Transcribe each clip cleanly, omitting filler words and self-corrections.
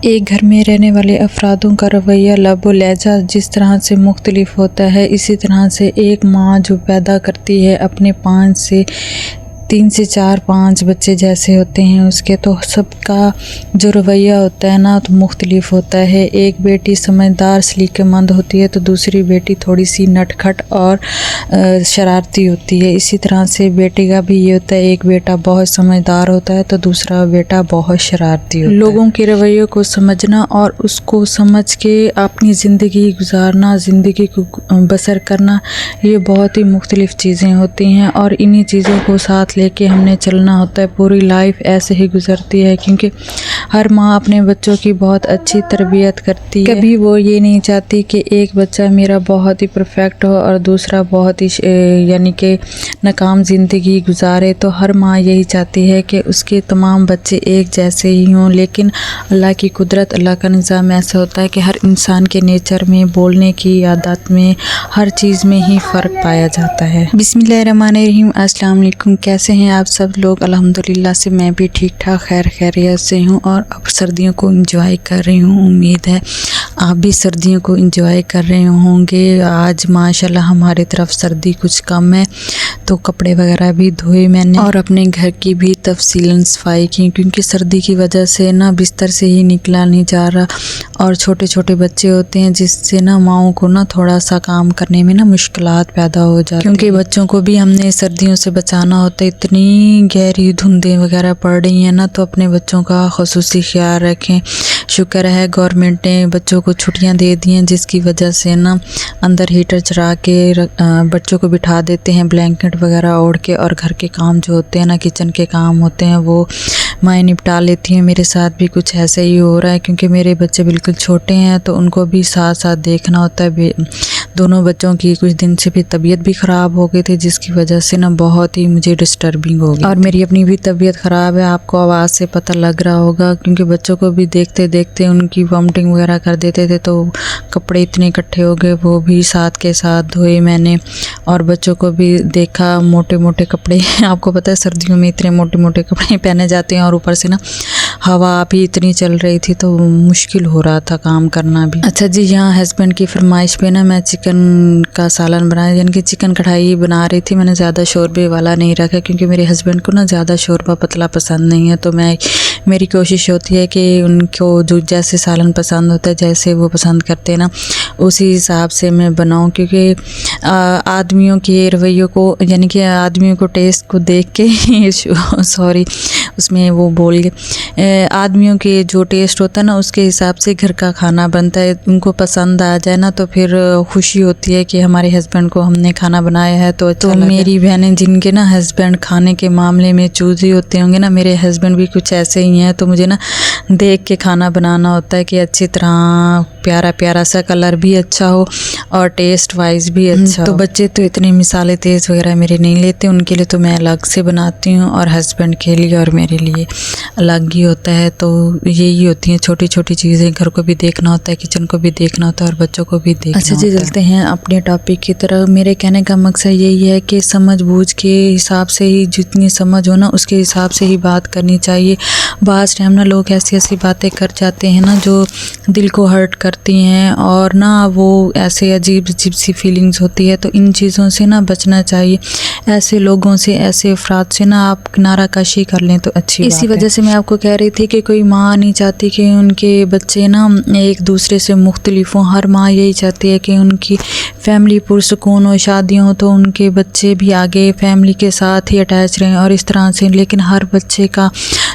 एक घर में रहने वाले अफरादों का रवैया लबो लहजा जिस तरह से मुख्तलिफ होता है, इसी तरह से एक माँ जो पैदा करती है अपने 3 से 4-5 बच्चे जैसे होते हैं उसके, तो सबका जो रवैया होता है ना तो मुख्तलिफ होता है। एक बेटी समझदार सलीकेमंद होती है तो दूसरी बेटी थोड़ी सी नटखट और शरारती होती है। इसी तरह से बेटे का भी ये होता है, एक बेटा बहुत समझदार होता है तो दूसरा बेटा बहुत शरारती होता है। लोगों के रवैयों को समझना और उसको समझ के अपनी ज़िंदगी गुजारना, ज़िंदगी को बसर करना, ये बहुत ही मुख्तलिफ चीज़ें होती हैं और इन्हीं चीज़ों को साथ लेके हमने चलना होता है। पूरी लाइफ ऐसे ही गुजरती है क्योंकि हर माँ अपने बच्चों की बहुत अच्छी तरबियत करती है। कभी वो ये नहीं चाहती कि एक बच्चा मेरा बहुत ही परफेक्ट हो और दूसरा बहुत ही यानी कि नाकाम ज़िंदगी गुजारे। तो हर माँ यही चाहती है कि उसके तमाम बच्चे एक जैसे ही हों, लेकिन अल्लाह की कुदरत, अल्लाह का निज़ाम ऐसा होता है कि हर इंसान के नेचर में, बोलने की आदत में, हर चीज़ में ही फ़र्क पाया जाता है। बिस्मिल्लाहिर्रहमानिर्रहीम। अस्सलाम वालेकुम। कैसे हैं आप सब लोग? अल्हम्दुलिल्लाह से मैं भी ठीक ठाक खैर खैरियत से हूँ और अब सर्दियों को एंजॉय कर रही हूँ। उम्मीद है आप भी सर्दियों को एंजॉय कर रहे होंगे। आज माशाल्लाह हमारी तरफ सर्दी कुछ कम है तो कपड़े वगैरह भी धोए मैंने और अपने घर की भी तफसीलन सफाई की, क्योंकि सर्दी की वजह से ना बिस्तर से ही निकला नहीं जा रहा और छोटे छोटे बच्चे होते हैं जिससे ना माओं को ना थोड़ा सा काम करने में ना मुश्किलात पैदा हो जाती है, क्योंकि बच्चों को भी हमने सर्दियों से बचाना होता है। इतनी गहरी धुंधें वगैरह पड़ रही हैं ना, तो अपने बच्चों का खुसूसी ख्याल रखें। शुक्र है गवर्नमेंट ने बच्चों को छुट्टियां दे दी हैं, जिसकी वजह से ना अंदर हीटर चला के बच्चों को बिठा देते हैं ब्लैंकेट वगैरह ओढ़ के, और घर के काम जो होते हैं ना, किचन के काम होते हैं, वो माएँ निपटा लेती हैं। मेरे साथ भी कुछ ऐसा ही हो रहा है क्योंकि मेरे बच्चे बिल्कुल छोटे हैं तो उनको भी साथ साथ देखना होता है। दोनों बच्चों की कुछ दिन से भी तबीयत भी ख़राब हो गई थी, जिसकी वजह से ना बहुत ही मुझे डिस्टर्बिंग हो गई और मेरी अपनी भी तबीयत ख़राब है, आपको आवाज़ से पता लग रहा होगा। क्योंकि बच्चों को भी देखते देखते उनकी वॉमिटिंग वगैरह कर देते थे तो कपड़े इतने इकट्ठे हो गए, वो भी साथ के साथ धोए मैंने और बच्चों को भी देखा। मोटे मोटे कपड़े आपको पता है सर्दियों में इतने मोटे मोटे कपड़े पहने जाते हैं और ऊपर से ना हवा भी इतनी चल रही थी तो मुश्किल हो रहा था काम करना भी। अच्छा जी, यहाँ हस्बैंड की फरमाइश पे ना मैं चिकन का सालन बनाया, यानी कि चिकन कढ़ाई बना रही थी। मैंने ज़्यादा शोरबे वाला नहीं रखा क्योंकि मेरे हस्बैंड को ना ज़्यादा शोरबा पतला पसंद नहीं है, तो मेरी कोशिश होती है कि उनको जो जैसे सालन पसंद होता है, जैसे वो पसंद करते हैं ना, उसी हिसाब से मैं बनाऊँ। क्योंकि आदमियों के रवैयों को, यानी कि आदमियों को टेस्ट को देख के सॉरी उसमें वो बोल गए, आदमियों के जो टेस्ट होता है ना उसके हिसाब से घर का खाना बनता है। उनको पसंद आ जाए ना तो फिर खुशी होती है कि हमारे हस्बैंड को हमने खाना बनाया है तो अच्छा। तो मेरी बहनें जिनके ना हस्बैंड खाने के मामले में चूज़ी होते होंगे ना, मेरे हस्बैंड भी कुछ ऐसे ही हैं, तो मुझे ना देख के खाना बनाना होता है कि अच्छी तरह प्यारा प्यारा सा कलर भी अच्छा हो और टेस्ट वाइज भी अच्छा हो। तो बच्चे तो इतने मिसाले तेज़ वगैरह मेरे नहीं लेते, उनके लिए तो मैं अलग से बनाती हूँ और हस्बैंड के लिए और मेरे लिए अलग ही होता है। तो यही होती हैं छोटी छोटी चीज़ें, घर को भी देखना होता है, किचन को भी देखना होता है और बच्चों को भी देखना होता है। अच्छा जी, चलते हैं अपने टॉपिक की तरफ। मेरे कहने का मकसद यही है कि समझ बूझ के हिसाब से ही, जितनी समझ हो ना उसके हिसाब से ही बात करनी चाहिए। बाज़ टाइम ना लोग ऐसी ऐसी बातें कर जाते हैं ना जो दिल को हर्ट करती हैं और ना वो ऐसे अजीब अजीब सी फीलिंग्स होती है, तो इन चीज़ों से ना बचना चाहिए। ऐसे लोगों से, ऐसे अफराद से ना आप किनारा कशी कर लें तो अच्छी बात है। इसी वजह से मैं आपको कह रही थी कि कोई माँ नहीं चाहती कि उनके बच्चे ना एक दूसरे से मुख्तलिफ हों। हर माँ यही चाहती है कि उनकी फैमिली पुरसुकून हो, शादियाँ हो तो उनके बच्चे भी आगे फैमिली के साथ ही अटैच रहें और इस तरह से। लेकिन हर बच्चे का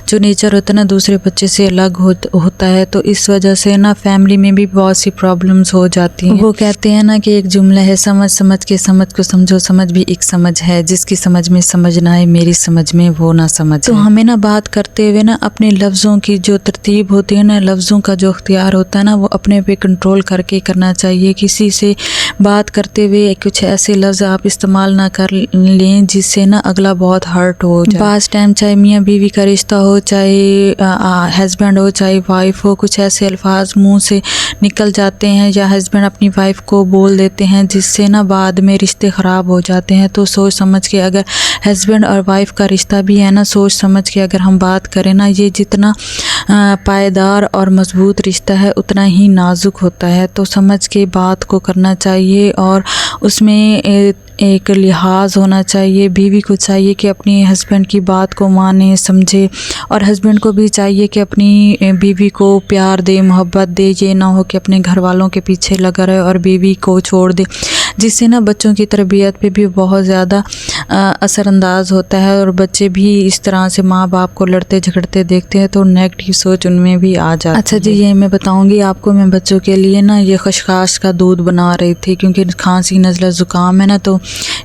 जो नेचर होता है ना दूसरे बच्चे से अलग होता है, तो इस वजह से ना फैमिली में भी बहुत सी प्रॉब्लम्स हो जाती हैं। वो कहते हैं ना कि एक जुमला है, समझ समझ के समझ को समझो, समझ भी एक समझ है, जिसकी समझ में समझ ना आए मेरी समझ में वो ना समझ। तो हमें ना बात करते हुए ना अपने लफ्ज़ों की जो तरतीब होती है ना, लफ्ज़ों का जो अख्तियार होता है ना, वो अपने पे कंट्रोल करके करना चाहिए। किसी से बात करते हुए कुछ ऐसे लफ्ज़ आप इस्तेमाल ना कर लें जिससे ना अगला बहुत हर्ट हो जाए। बाज़ टाइम चाहे मियाँ बीवी का रिश्ता हो, चाहे हस्बैंड हो, चाहे वाइफ हो, कुछ ऐसे अल्फाज मुंह से निकल जाते हैं या हस्बैंड अपनी वाइफ को बोल देते हैं जिससे ना बाद में रिश्ते ख़राब हो जाते हैं। तो सोच समझ के, अगर हस्बैंड और वाइफ का रिश्ता भी है ना, सोच समझ के अगर हम बात करें ना, ये जितना पायदार और मजबूत रिश्ता है उतना ही नाजुक होता है। तो समझ के बात को करना चाहिए और उसमें एक लिहाज होना चाहिए। बीवी को चाहिए कि अपनी हस्बैंड की बात को माने समझे और हस्बैंड को भी चाहिए कि अपनी बीवी को प्यार दे, मोहब्बत दे। ये ना हो कि अपने घर वालों के पीछे लगा रहे और बीवी को छोड़ दे, जिससे ना बच्चों की तरबियत पे भी बहुत ज़्यादा असरअंदाज होता है और बच्चे भी इस तरह से माँ बाप को लड़ते झगड़ते देखते हैं तो नेगेटिव सोच उनमें भी आ जाती है। अच्छा जी, ये मैं बताऊंगी आपको, मैं बच्चों के लिए ना ये खशखाश का दूध बना रही थी क्योंकि खांसी नज़ला ज़ुकाम है ना, तो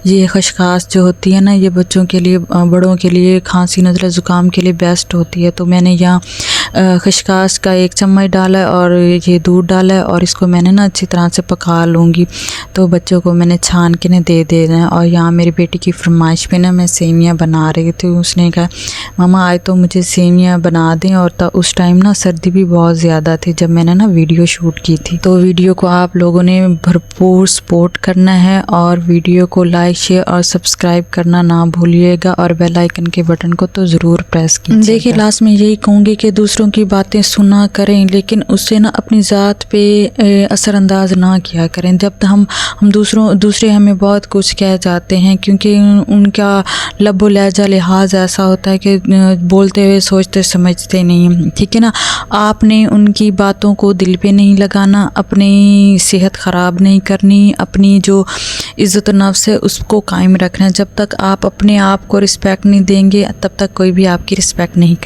ये खशखाश जो होती है ना ये बच्चों के लिए, बड़ों के लिए खांसी नज़ला ज़ुकाम के लिए बेस्ट होती है। तो मैंने यहाँ खशखाश का 1 चम्मच डाला है और ये दूध डाला है और इसको मैंने ना अच्छी तरह से पका लूँगी। तो बच्चों को मैंने छान के ना दे देना है। और यहाँ मेरी बेटी की फरमाइश पे ना मैं सेवियाँ बना रही थी। उसने कहा मामा आज तो मुझे सेवियाँ बना दें, और उस टाइम ना सर्दी भी बहुत ज़्यादा थी जब मैंने ना वीडियो शूट की थी। तो वीडियो को आप लोगों ने भरपूर सपोर्ट करना है और वीडियो को लाइक शेयर और सब्सक्राइब करना ना भूलिएगा और बेल आइकन के बटन को तो ज़रूर प्रेस कीजिए। देखिए लास्ट में यही कहूँगी कि दूसरों की बातें सुना करें लेकिन उससे ना अपनी ज़ात पे असरअंदाज ना किया करें। जब हम दूसरे हमें बहुत कुछ कह जाते हैं क्योंकि उनका लब्बो लहजा लिहाज ऐसा होता है कि बोलते हुए सोचते समझते नहीं, ठीक है ना। आपने उनकी बातों को दिल पे नहीं लगाना, अपनी सेहत ख़राब नहीं करनी, अपनी जो इज़्ज़त नफ्स है उसको कायम रखना। जब तक आप अपने आप को रिस्पेक्ट नहीं देंगे तब तक कोई भी आपकी रिस्पेक्ट नहीं करेगा।